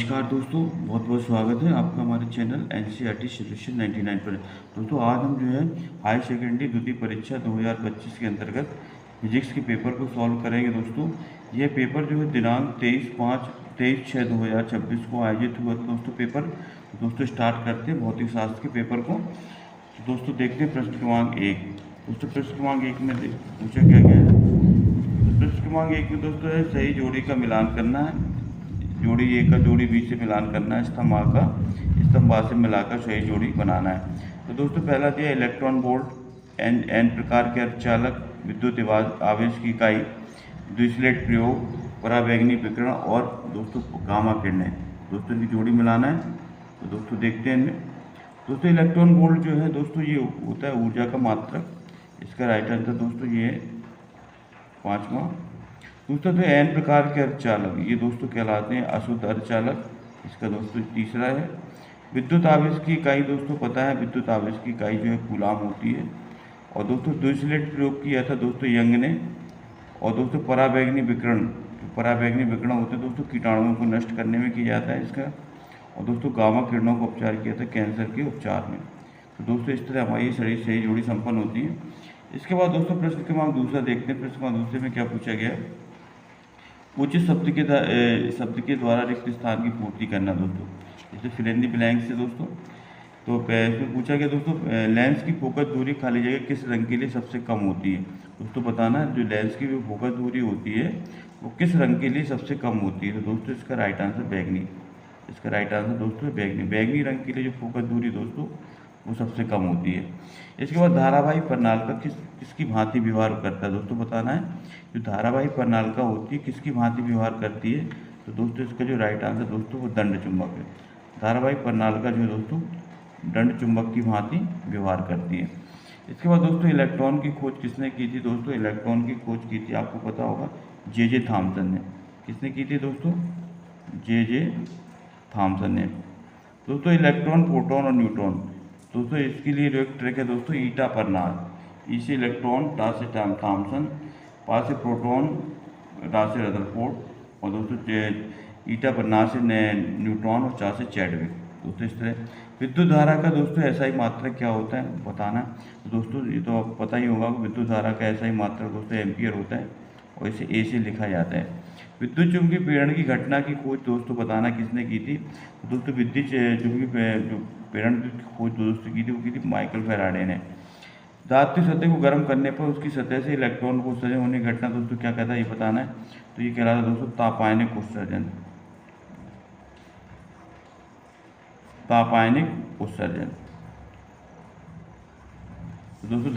नमस्कार दोस्तों, बहुत बहुत स्वागत है आपका हमारे चैनल एनसीईआरटी सॉल्यूशन 99 पर। दोस्तों आज हम जो है हाई सेकेंडरी द्वितीय परीक्षा 2025 के अंतर्गत फिजिक्स के पेपर को सॉल्व करेंगे। दोस्तों यह पेपर जो है दिनांक 23/6/2026 को आयोजित हुआ था दोस्तों पेपर। तो दोस्तों स्टार्ट करते हैं भौतिक शास्त्र के पेपर को। तो दोस्तों देखते हैं प्रश्न क्रमांक 1। दोस्तों प्रश्न क्रमांक 1 में पूछा क्या गया है। प्रश्न क्रमांक 1 में दोस्तों है सही जोड़ी का मिलान करना है। जोड़ी ए का जोड़ी बी से मिलान करना है, स्तंभ आ का स्तंभ आ से मिलाकर सही जोड़ी बनाना है। तो दोस्तों पहला दिया इलेक्ट्रॉन वोल्ट एन प्रकार के अर्धचालक विद्युत आवेश की इकाई द्विस्लेट प्रयोग पराबैंगनी विकिरण और दोस्तों गामा किरणें। दोस्तों इनकी जोड़ी मिलाना है। तो दोस्तों देखते हैं इनमें। दोस्तों इलेक्ट्रॉन वोल्ट जो है दोस्तों ये होता है ऊर्जा का मात्रक। इसका राइट आंसर दोस्तों ये 5वां। दूसरा तो एन प्रकार के अर्धचालक, ये दोस्तों कहलाते हैं अशुद्ध अर्धचालक। इसका दोस्तों तीसरा है विद्युत आवेश की इकाई। दोस्तों पता है विद्युत आवेश की इकाई जो है कूलाम होती है। और दोस्तों द्विस्लेट प्रयोग किया था दोस्तों यंग ने। और दोस्तों पराबैंगनी विकिरण, पराबैंगनी विकिरण होते हैं दोस्तों कीटाणुओं को नष्ट करने में किया जाता है इसका। और दोस्तों गामा किरणों का उपचार किया था कैंसर के उपचार में। तो दोस्तों इस तरह हमारी सही जोड़ी संपन्न होती है। इसके बाद दोस्तों प्रश्न क्रमांक दूसरा देखते हैं। प्रश्न क्रमांक दूसरे में क्या पूछा गया, उचित शब्द के द्वारा रिक्त स्थान की पूर्ति करना। दोस्तों जैसे फिल इन द ब्लैंक्स से दोस्तों। तो इसमें पूछा गया दोस्तों लेंस की फोकस दूरी खाली जगह किस रंग के लिए सबसे कम होती है। दोस्तों बताना है जो लेंस की जो फोकस दूरी होती है वो किस रंग के लिए सबसे कम होती है। तो दोस्तों इसका राइट आंसर बैगनी। इसका राइट आंसर दोस्तों बैगनी। बैगनी रंग के लिए जो फोकस दूरी दोस्तों वो सबसे कम होती है। इसके बाद धारावाही प्रणालिका किसकी भांति व्यवहार करता है। दोस्तों बताना है जो धारावाही प्रणालिका होती है किसकी भांति व्यवहार करती है। तो दोस्तों इसका जो राइट आंसर दोस्तों वो दंड चुंबक है। धारावाही प्रणालिका जो है दोस्तों दंड चुंबक की भांति व्यवहार करती है। इसके बाद दोस्तों इलेक्ट्रॉन की खोज किसने की थी। दोस्तों इलेक्ट्रॉन की खोज की थी आपको पता होगा जे थॉमसन ने। किसने की थी दोस्तों, जे थॉमसन ने। दोस्तों इलेक्ट्रॉन प्रोटॉन और न्यूट्रॉन, दोस्तों इसके लिए जो एक ट्रिक है दोस्तों ईटा परनार। ई से इलेक्ट्रॉन, टा से थॉमसन, पा से प्रोटॉन, रा से रदरफोर्ड और दोस्तों ईटा परनार से न्यूट्रॉन और चा से चैडविक। दोस्तों इस तरह विद्युत धारा का दोस्तों एसआई मात्रक क्या होता है बताना। तो दोस्तों ये तो आपको पता ही होगा कि विद्युत धारा का एसआई मात्रक दोस्तों एम्पियर होता है और इसे ए से लिखा जाता है। विद्युत चुंबकीय प्रेरण की घटना की खोज दोस्तों बताना किसने की थी। तो दोस्तों विद्युत चुंबकीय प्रेरण की खोज दोस्तों की थी वो की थी माइकल फैराडे ने। धातु सतह को गर्म करने पर उसकी सतह से इलेक्ट्रॉन को उत्सर्जन होने की घटना दोस्तों क्या कहता है ये बताना है। तो ये कहलाता है दोस्तों तापायनिक उत्सर्जन। तापायनिक उत्सर्जन। तो दोस्तों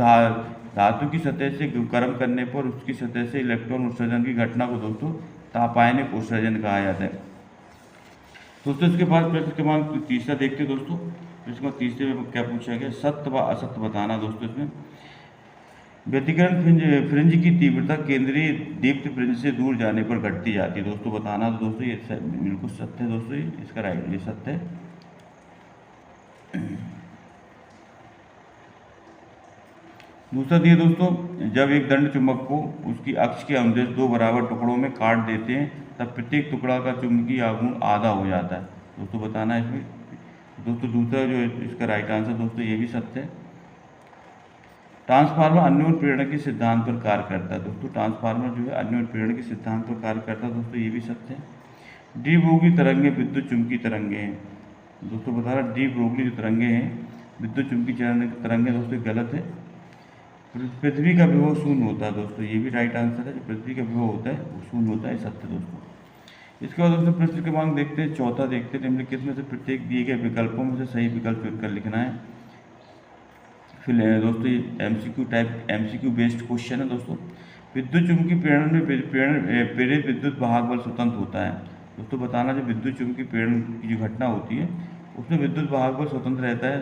धातु की सतह से गर्म करने पर उसकी सतह से इलेक्ट्रॉन उत्सर्जन की घटना को दोस्तों तापायनिक उत्सर्जन कहा जाता है। दोस्तों इसके बाद प्रश्न क्रमांक तीसरा देखते हैं। दोस्तों इसमें तीसरे में क्या पूछा गया, सत्य व असत्य बताना। दोस्तों इसमें व्यतिकरण फ्रिंज की तीव्रता केंद्रीय दीप्त फ्रिंज से दूर जाने पर घटती जाती है। दोस्तों बताना। तो दोस्तों ये बिल्कुल सत्य है दोस्तों, इसका राइट ये सत्य है। दूसरा दिए दोस्तों जब एक दंड चुंबक को उसकी अक्ष के अनुदेश दो बराबर टुकड़ों में काट देते हैं तब प्रत्येक टुकड़ा का चुंबकीय आघूर्ण आधा हो जाता है। दोस्तों बताना है इसमें। दोस्तों दूसरा जो है इसका राइट आंसर दोस्तों ये भी सत्य है। ट्रांसफार्मर अन्योन्य प्रेरण के सिद्धांत पर कार्य करता है। दोस्तों ट्रांसफार्मर जो है अन्योन्य प्रेरण के सिद्धांत पर कार्य करता है। दोस्तों ये भी सत्य है। डी ब्रोगली तरंगें विद्युत चुंबकीय तरंगें हैं। दोस्तों बता रहा डी ब्रोगली जो तरंगें हैं विद्युत चुंबकीय तरंगें दोस्तों गलत है। पृथ्वी का विभव शून्य होता है। दोस्तों ये भी राइट आंसर है। जो पृथ्वी का विभव होता है वो शून्य होता है, सत्य दोस्तों। इसके बाद दोस्तों प्रश्न क्रमांक देखते हैं चौथा देखते हैं। निम्नलिखित में से प्रत्येक दिए गए विकल्पों में से सही विकल्प चुनकर लिखना है। फिर दोस्तों ये एमसीक्यू बेस्ड क्वेश्चन है। दोस्तों विद्युत चुंबकीय प्रेरण में प्रेरित विद्युत वाहक बल स्वतंत्र होता है। दोस्तों बताना जो विद्युत चुंबकीय प्रेरण की जो घटना होती है उसमें विद्युत वाहक बल स्वतंत्र रहता है।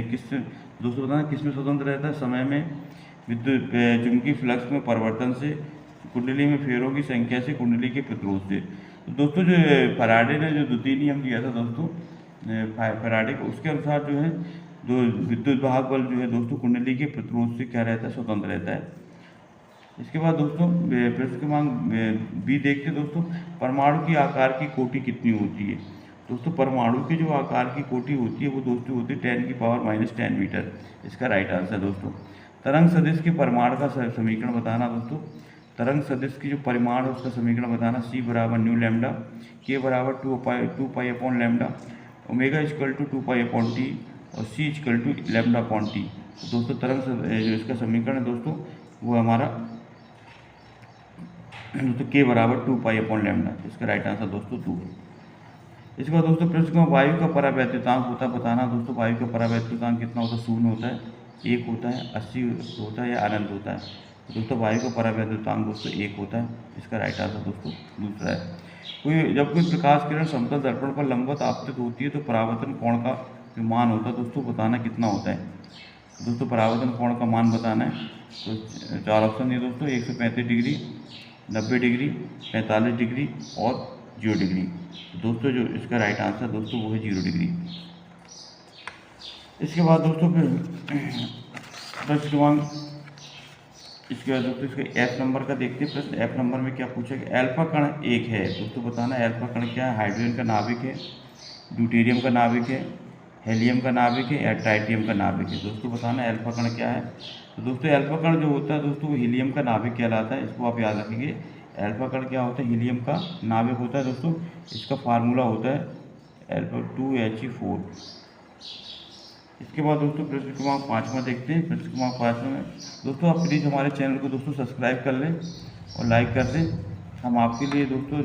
किस दोस्तों बताना किसमें स्वतंत्र रहता है, समय में विद्युत चुंबकीय फ्लक्स में परिवर्तन से, कुंडली में फेरों की संख्या से, कुंडली के प्रतिरोध से। तो दोस्तों जो फैराडे ने जो द्वितीय नियम दिया था दोस्तों फैराडे को, उसके अनुसार जो है जो विद्युत वाहक बल जो है दोस्तों कुंडली के प्रतिरोध से क्या रहता है, स्वतंत्र रहता है। इसके बाद दोस्तों प्रश्न क्रमांक बी देखते हैं। दोस्तों परमाणु की आकार की कोटि कितनी होती है। दोस्तों परमाणु के जो आकार की कोटि होती है वो दोस्तों होती है 10⁻⁻10 मीटर। इसका राइट आंसर दोस्तों। तरंग सदिश के परिमाण का समीकरण बताना दोस्तों। तरंग सदिश की जो परिमाण है उसका समीकरण बताना। C बराबर न्यू लैम्डा, K बराबर 2 pi upon lambda, omega equal to 2 pi upon T और C equal to lambda upon T. तो दोस्तों तरंग जो इसका समीकरण है दोस्तों वो हमारा दोस्तों K बराबर 2 पाई अपॉन लैम्डा। इसका राइट आंसर दोस्तों 2 है। इसके बाद दोस्तों प्रश्न में वायु का परावैद्युतांक होता है बताना। दोस्तों वायु का परावैद्युतांक कितना होता है? 0 होता है, 1 होता है, 80 होता है या अनंत होता है। तो दोस्तों वायु का परावैद्युतांक दोस्तों 1 होता है। इसका राइट आंसर दोस्तों दूसरा है। जब कोई प्रकाश किरण समतल दर्पण पर लंबवत आपतित होती है तो परावर्तन कोण का जो मान होता है दोस्तों बताना कितना होता है। दोस्तों परावर्तन कोण का मान बताना है। तो 4 ऑप्शन दिए दोस्तों, 135 डिग्री, 90 डिग्री, 45 डिग्री और 0 डिग्री। दोस्तों जो इसका राइट आंसर दोस्तों वो है 0 डिग्री। इसके बाद दोस्तों फिर प्रश्न क्रमांक इसके बाद दोस्तों इसके F नंबर का देखते हैं। प्रश्न F नंबर में क्या पूछा कि अल्फा कण 1 है। दोस्तों बताना अल्फा कण क्या है? हाइड्रोजन का नाभिक है, ड्यूटेरियम का नाभिक है, हेलियम का नाभिक है या ट्राइटियम का नाभिक है। दोस्तों बताना अल्फा कण क्या है। तो दोस्तों अल्फा कण जो होता है दोस्तों वो हीलियम का नाभिक कहलाता है। इसको आप याद रखेंगे। अल्फा कण क्या होता है? हीलियम का नाभिक होता है दोस्तों। इसका फार्मूला होता है अल्फा 2He4। इसके बाद दोस्तों प्रश्न क्रमांक 5वां देखते हैं। प्रश्न क्रमांक 5वां में दोस्तों आप प्लीज़ हमारे चैनल को दोस्तों सब्सक्राइब कर लें और लाइक कर दें। हम आपके लिए दोस्तों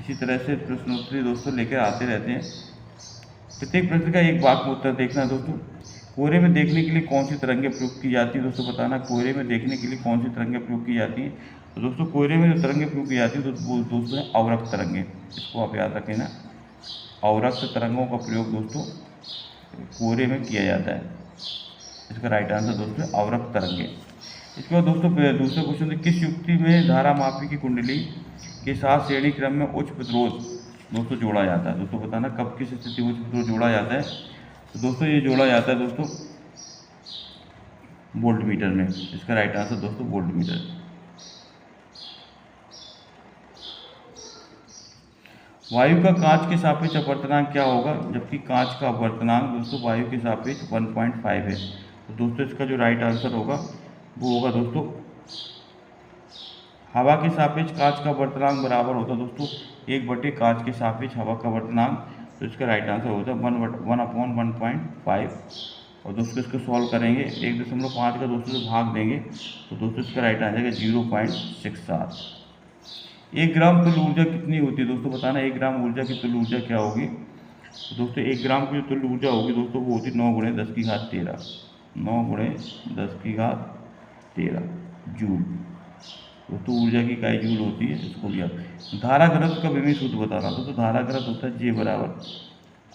इसी तरह से प्रश्नोत्तरी दोस्तों लेकर आते रहते हैं। प्रत्येक प्रश्न का एक वाक्य उत्तर देखना है दोस्तों। कोहरे में देखने के लिए कौन सी तरंगें प्रयोग की जाती है? दोस्तों बताना कोहरे में देखने के लिए कौन सी तरंगें प्रयोग की जाती हैं। तो दोस्तों कोहरे में जो तरंगें प्रयोग की जाती है तो वो दोस्तों है अवरक्त तरंगें। इसको आप याद रखें ना, अवरक्त तरंगों का प्रयोग दोस्तों कोहरे में किया जाता है। इसका राइट आंसर दोस्तों अवरक्त तरंगें। इसके बाद दोस्तों दूसरा क्वेश्चन, किस युक्ति में धारा मापी की कुंडली के साथ श्रेणी क्रम में उच्च प्रतिरोध दोस्तों जोड़ा जाता है? दोस्तों बताना कब किस स्थिति में उच्च प्रतिरोध जोड़ा जाता है। तो दोस्तों ये जोड़ा जाता है दोस्तों वोल्ट मीटर में। इसका राइट आंसर दोस्तों वोल्ट मीटर। वायु का कांच के सापेक्ष अपवर्तनांक क्या होगा? जबकि कांच का अपवर्तनांक दोस्तों वायु के सापेक्ष 1.5 है। तो दोस्तों इसका जो राइट आंसर होगा वो होगा दोस्तों हवा के सापेक्ष कांच का अपवर्तनांक बराबर होता है दोस्तों 1 कांच के सापेक्ष हवा का अपवर्तनांक। तो इसका राइट आंसर होता है 1/1.5। और दोस्तों इसको सॉल्व करेंगे 1.5 का दोस्तों से भाग देंगे तो दोस्तों इसका राइट आंसर है 0.67। 1 ग्राम तुल्य ऊर्जा कितनी होती है? दोस्तों बताना 1 ग्राम ऊर्जा की तुल्य ऊर्जा क्या होगी। तो दोस्तों 1 ग्राम की जो तुल्य ऊर्जा होगी दोस्तों वो होती है 9×10⁻13। 9×10⁻13 जूल। दोस्तों ऊर्जा की इकाई जूल होती है। इसको भी आप धारा घनत्व का विमित सूत्र बताना। दोस्तों धारा घनत्व होता है J बराबर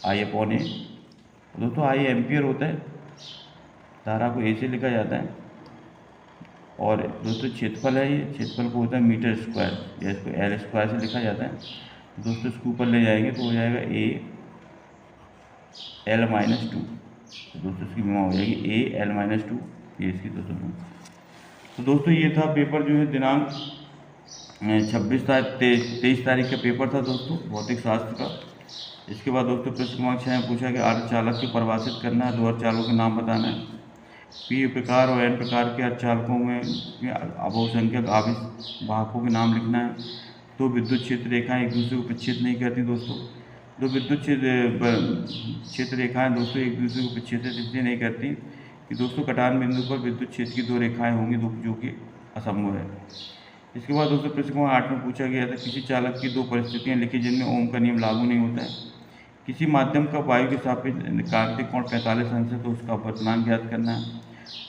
I/A। दोस्तों I एम्पियर होता है। धारा को A से लिखा जाता है। और दोस्तों क्षेत्रफल है, ये क्षेत्रफल को होता है मीटर स्क्वायर या इसको L स्क्वायर से लिखा जाता है। दोस्तों इसको ऊपर ले जाएंगे तो हो जाएगा AL-2। तो दोस्तों इसकी विमा हो जाएगी AL-2। ये इसकी दोस्तों। तो दोस्तों ये था पेपर जो है दिनांक 23 तारीख का पेपर था दोस्तों भौतिक शास्त्र का। इसके बाद दोस्तों प्रश्न क्रमांक 6 में पूछा कि अर्धचालक को परिभाषित करना है। 2 अर्धचालकों के नाम बताना है। P प्रकार और N प्रकार के अर्धचालकों में बहुसंख्यक आवेश वाहकों के नाम लिखना है। 2 विद्युत क्षेत्र रेखाएं एक दूसरे को प्रक्षेपित नहीं करती दोस्तों। 2 विद्युत क्षेत्र रेखाएं दोस्तों एक दूसरे को प्रक्षेपित इसलिए नहीं करती कि दोस्तों कटान बिंदु पर विद्युत क्षेत्र की 2 रेखाएं होंगी जो कि असंभव है। इसके बाद दोस्तों प्रश्न क्रमांक 8 में पूछा गया था किसी चालक की 2 परिस्थितियाँ लिखी जिनमें ओम का नियम लागू नहीं होता है। किसी माध्यम का वायु के सापेक्ष कार्तिक कोण 45 अंश है तो उसका अपवर्तनांक ज्ञात करना है।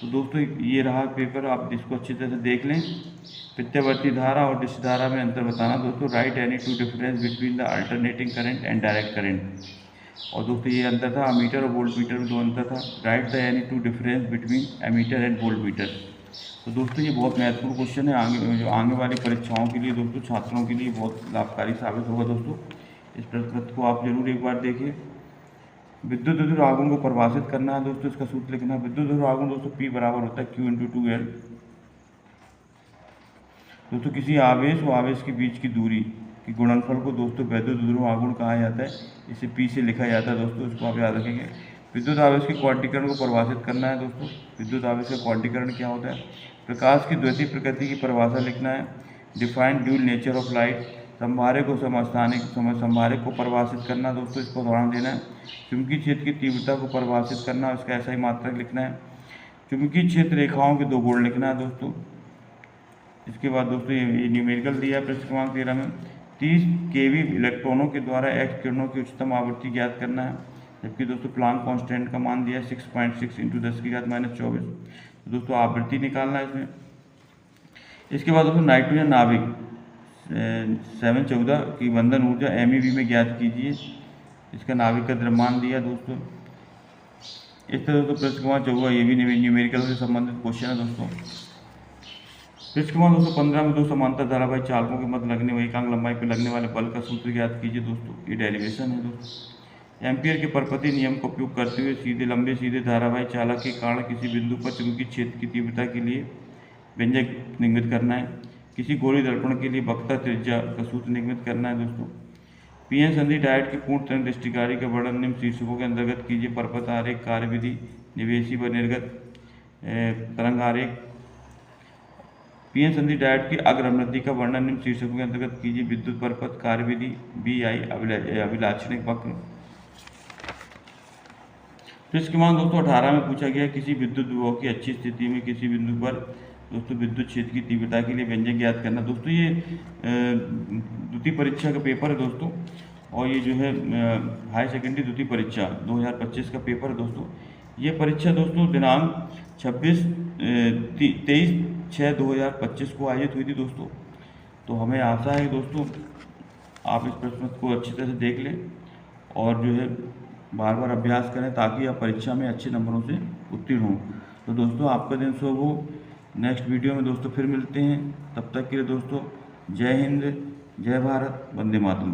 तो दोस्तों ये रहा पेपर, आप इसको अच्छी तरह से देख लें। प्रत्यावर्ती धारा और डिस्क धारा में अंतर बताना। दोस्तों right any 2 difference between the alternating current and direct current. और दोस्तों ये अंतर था अमीटर और वोल्ट मीटर में 2 अंतर था। Right the any 2 difference between ammeter and voltmeter. तो दोस्तों ये बहुत महत्वपूर्ण क्वेश्चन है आगे वाली परीक्षाओं के लिए दोस्तों छात्रों के लिए बहुत लाभकारी साबित होगा दोस्तों। इस प्रश्न को आप जरूर एक बार देखिए। विद्युत धुरी आघूर्ण को परिभाषित करना है दोस्तों, इसका सूत्र लिखना है। विद्युत धुरी आघूर्ण दोस्तों P बराबर होता है Q×2L। दोस्तों किसी आवेश व आवेश के बीच की दूरी कि गुणनफल को दोस्तों वैद्युत ध्रुव आघूर्ण कहा जाता है, इसे P से लिखा जाता है दोस्तों, इसको आप याद रखेंगे। विद्युत आवेश के क्वांटीकरण को परिभाषित करना है दोस्तों। विद्युत आवेश का क्वांटीकरण क्या होता है? प्रकाश की द्वितीय प्रकृति की परिभाषा लिखना है। Define dual nature of light. संभारे को समस्थानिक संभारे को परिभाषित करना दोस्तों, इसको उदाहरण देना है। चुंबकीय क्षेत्र की तीव्रता को परिभाषित करना, इसका ऐसा ही मात्रक लिखना है। चुंबकीय क्षेत्र रेखाओं के 2 गुण लिखना है दोस्तों। इसके बाद दोस्तों ये न्यूमेरिकल दिया है प्रश्न क्रमांक 13 में। 30 केवी इलेक्ट्रॉनों के द्वारा एक्स किरणों की उच्चतम आवृत्ति ज्ञात करना है, जबकि दोस्तों प्लांक कांस्टेंट का मान दिया है 6.6 × 10⁻⁻²। तो दोस्तों आवृत्ति निकालना है इसमें। इसके बाद दोस्तों नाइट्रोजन नाभिक 714 की बंधन ऊर्जा MeV में ज्ञात कीजिए। इसका नाभिक का द्रव्यमान दिया दोस्तों। इस तरह दोस्तों प्रश्न क्रमांक 14 ये भी न्यूमेरिकल से संबंधित क्वेश्चन है दोस्तों। प्रश्न क्रमांक 215 में 2 समांतर धारावाही चालकों के मध्य लगने व एकांक लंबाई पर लगने वाले बल का सूत्र ज्ञात कीजिए दोस्तों। ये डेरिवेशन है दोस्तों। एम्पियर के परपति नियम का उपयोग करते हुए लंबे सीधे धारावाही चालक के कारण किसी बिंदु पर चुंबकीय क्षेत्र की तीव्रता के लिए व्यंजक निर्मित करना है। किसी गोलीय दर्पण के लिए वक्रता त्रिज्या का सूत्र निर्मित करना है दोस्तों। पीएन संधि डायोड की पूर्ण तरंग दृष्टिकारी का वर्णन निम्न शीर्षकों के अंतर्गत कीजिए। परपथ आरेख, कार्यविधि, निवेशी व निर्गत तरंग आरेख। पीएन संधि डायोड की अग्रमृति का वर्णन निम्न शीर्षकों के अंतर्गत कीजिए। विद्युत परपथ, कार्यविधि, BI अभिलाक्षणिक वक्र। प्रश्न क्रमांक दोस्तों 18 में पूछा गया किसी विद्युत विभव की अच्छी स्थिति में किसी बिंदु पर दोस्तों विद्युत क्षेत्र की तीव्रता के लिए व्यंजक ज्ञात करना। दोस्तों ये द्वितीय परीक्षा का पेपर है दोस्तों, और ये जो है हाई सेकेंडरी द्वितीय परीक्षा 2025 का पेपर है दोस्तों। ये परीक्षा दोस्तों दिनांक 23/6/2025 को आयोजित हुई थी दोस्तों। तो हमें आशा है दोस्तों आप इस प्रश्न को अच्छी तरह से देख लें और जो है बार बार अभ्यास करें ताकि आप परीक्षा में अच्छे नंबरों से उत्तीर्ण हों। तो दोस्तों आपका दिन शुभ हो। नेक्स्ट वीडियो में दोस्तों फिर मिलते हैं। तब तक के लिए दोस्तों जय हिंद, जय भारत, वंदे मातरम।